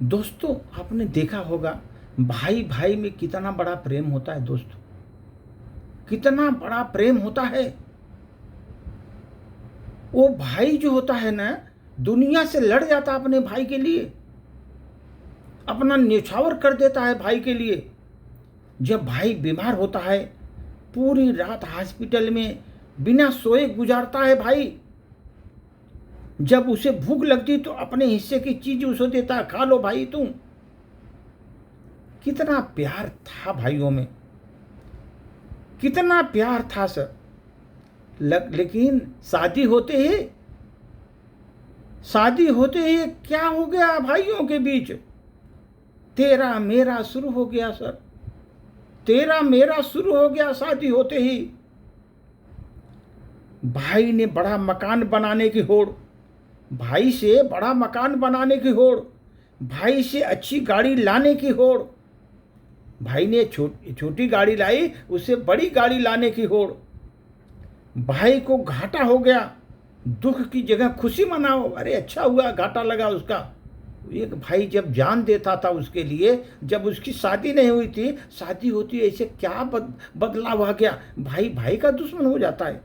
दोस्तों, आपने देखा होगा भाई भाई में कितना बड़ा प्रेम होता है। दोस्तों, कितना बड़ा प्रेम होता है। वो भाई जो होता है ना, दुनिया से लड़ जाता है अपने भाई के लिए, अपना न्यौछावर कर देता है भाई के लिए। जब भाई बीमार होता है, पूरी रात हॉस्पिटल में बिना सोए गुजारता है भाई। जब उसे भूख लगती तो अपने हिस्से की चीज उसे देता है, खा लो भाई तुम। कितना प्यार था भाइयों में, कितना प्यार था सर। लेकिन शादी होते ही क्या हो गया भाइयों के बीच? तेरा मेरा शुरू हो गया सर, तेरा मेरा शुरू हो गया शादी होते ही। भाई ने बड़ा मकान बनाने की होड़, भाई से बड़ा मकान बनाने की होड़, भाई से अच्छी गाड़ी लाने की होड़। भाई ने छोटी गाड़ी लाई, उससे बड़ी गाड़ी लाने की होड़। भाई को घाटा हो गया, दुख की जगह खुशी मनाओ। अरे अच्छा हुआ घाटा लगा उसका। एक भाई जब जान देता था उसके लिए, जब उसकी शादी नहीं हुई थी, शादी होती ऐसे क्या बदलाव आ गया। भाई भाई का दुश्मन हो जाता है।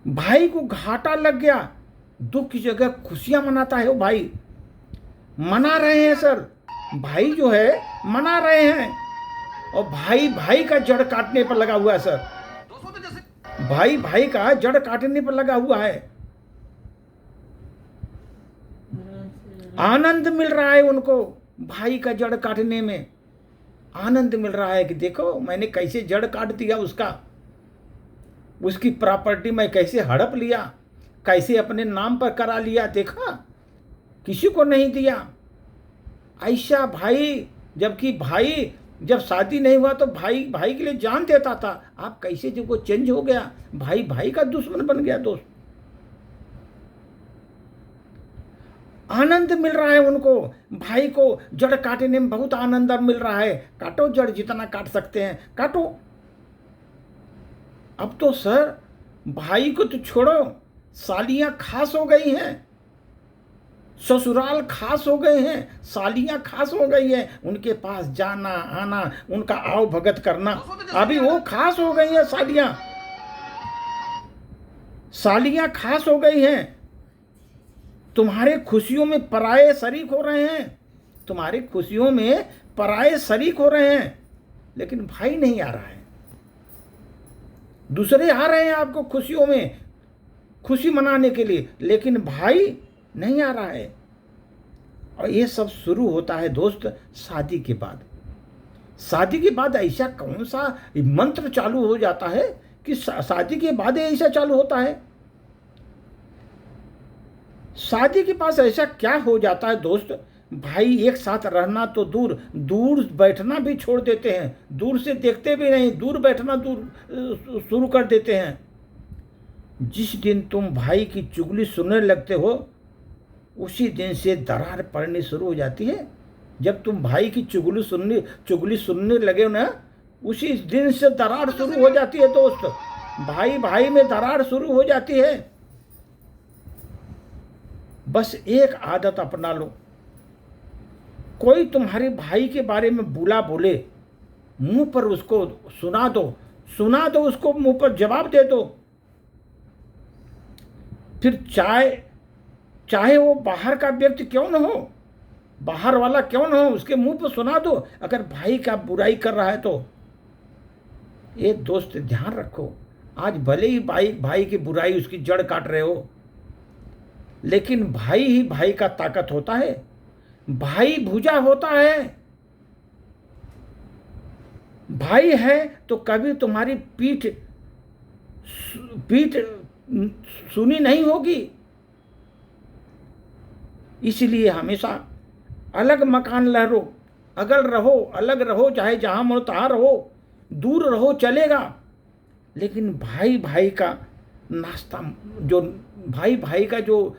भाई को घाटा लग गया, दुख की जगह खुशियां मनाता है वो भाई। मना रहे हैं सर, भाई जो है मना रहे हैं। और भाई भाई का जड़ काटने पर लगा हुआ है सर, भाई भाई का जड़ काटने पर लगा हुआ है। आनंद मिल रहा है उनको, भाई का जड़ काटने में आनंद मिल रहा है कि देखो मैंने कैसे जड़ काट दिया उसका, उसकी प्रॉपर्टी मैं कैसे हड़प लिया, कैसे अपने नाम पर करा लिया, देखा किसी को नहीं दिया। ऐसा भाई, जबकि भाई जब शादी नहीं हुआ तो भाई भाई के लिए जान देता था। आप कैसे जब वो चेंज हो गया, भाई भाई का दुश्मन बन गया। दोस्त, आनंद मिल रहा है उनको, भाई को जड़ काटने में बहुत आनंद मिल रहा है। काटो जड़, जितना काट सकते हैं काटो। अब तो सर भाई को तो छोड़ो, सालियां खास हो गई हैं, ससुराल खास हो गए हैं, सालियां खास हो गई हैं। उनके पास जाना आना, उनका आओ भगत करना, अभी वो खास हो गई हैं। सालियां खास हो गई हैं। तुम्हारे खुशियों में पराये शरीक हो रहे हैं, तुम्हारी खुशियों में पराये शरीक हो रहे हैं। लेकिन भाई नहीं आ रहा है, दूसरे आ रहे हैं आपको खुशियों में खुशी मनाने के लिए, लेकिन भाई नहीं आ रहा है। और ये सब शुरू होता है दोस्त शादी के बाद। शादी के बाद ऐसा कौन सा मंत्र चालू हो जाता है कि शादी के बाद ऐसा चालू होता है? शादी के पास ऐसा क्या हो जाता है दोस्त? भाई एक साथ रहना तो दूर, दूर बैठना भी छोड़ देते हैं, दूर से देखते भी नहीं, दूर बैठना दूर शुरू कर देते हैं। जिस दिन तुम भाई की चुगली सुनने लगते हो, उसी दिन से दरार पड़नी शुरू हो जाती है। जब तुम भाई की चुगली सुनने लगे ना, उसी दिन से दरार शुरू हो जाती है दोस्त। भाई भाई में दरार शुरू हो जाती है। बस एक आदत अपना लो, कोई तुम्हारे भाई के बारे में बुला बोले, मुंह पर उसको सुना दो उसको, मुंह पर जवाब दे दो। फिर चाहे वो बाहर का व्यक्ति क्यों न हो, बाहर वाला क्यों न हो, उसके मुंह पर सुना दो अगर भाई का बुराई कर रहा है तो। ये दोस्त ध्यान रखो, आज भले ही भाई की बुराई उसकी जड़ काट रहे हो, लेकिन भाई ही भाई का ताकत होता है, भाई भुजा होता है। भाई है तो कभी तुम्हारी पीठ सुनी नहीं होगी। इसलिए हमेशा अलग मकान लहरो, अलग रहो, चाहे जहां मरो तहां रहो, दूर रहो चलेगा, लेकिन भाई भाई का नाश्ता, जो भाई भाई का जो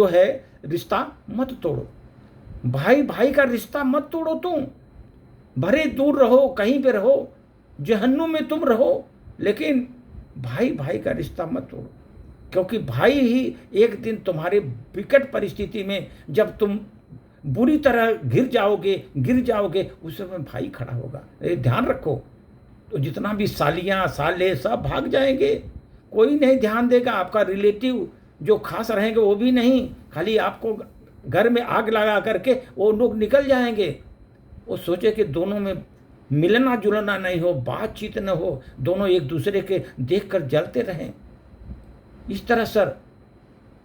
है रिश्ता मत तोड़ो। भाई भाई का रिश्ता मत तोड़ो तुम, भरे दूर रहो, कहीं पे रहो, जहन्नुम में तुम रहो, लेकिन भाई भाई का रिश्ता मत तोड़ो। क्योंकि भाई ही एक दिन तुम्हारे विकट परिस्थिति में, जब तुम बुरी तरह गिर जाओगे, उस समय भाई खड़ा होगा। ये ध्यान रखो। तो जितना भी सालियाँ साले सब भाग जाएंगे, कोई नहीं ध्यान देगा। आपका रिलेटिव जो खास रहेंगे वो भी नहीं, खाली आपको घर में आग लगा करके वो लोग निकल जाएंगे। वो सोचे कि दोनों में मिलना जुलना नहीं हो, बातचीत न हो, दोनों एक दूसरे के देखकर जलते रहें इस तरह सर।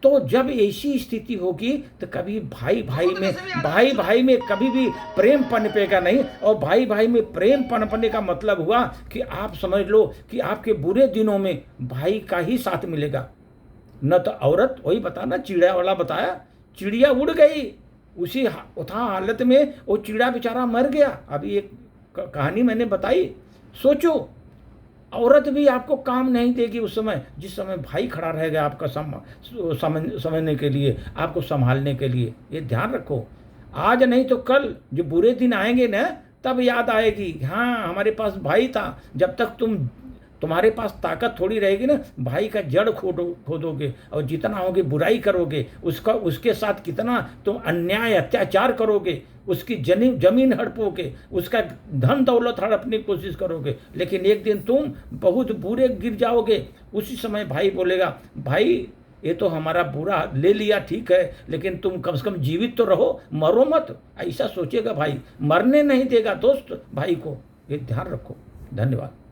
तो जब ऐसी स्थिति होगी तो कभी भाई भाई में कभी भी प्रेम पनपेगा नहीं। और भाई भाई में प्रेम पनपने का मतलब हुआ कि आप समझ लो कि आपके बुरे दिनों में भाई का ही साथ मिलेगा। न तो औरत, वही बताना चिड़िया वाला बताया, चिड़िया उड़ गई, उसी हालत में वो चिड़िया बेचारा मर गया। अभी एक कहानी मैंने बताई। सोचो, औरत भी आपको काम नहीं देगी उस समय, जिस समय भाई खड़ा रहेगा आपका समझने के लिए, आपको संभालने के लिए। ये ध्यान रखो। आज नहीं तो कल जो बुरे दिन आएंगे ना, तब याद आएगी, हाँ हमारे पास भाई था। जब तक तुम्हारे पास ताकत थोड़ी रहेगी ना, भाई का जड़ खोदोगे और जितना होगे बुराई करोगे, उसके साथ कितना तुम अन्याय अत्याचार करोगे, उसकी जमीन हड़पोगे, उसका धन दौलत हड़पने की कोशिश करोगे। लेकिन एक दिन तुम बहुत बुरे गिर जाओगे। उसी समय भाई बोलेगा, भाई ये तो हमारा बुरा ले लिया, ठीक है, लेकिन तुम कम से कम जीवित तो रहो, मरो मत। ऐसा सोचेगा भाई, मरने नहीं देगा दोस्त भाई को। ये ध्यान रखो। धन्यवाद।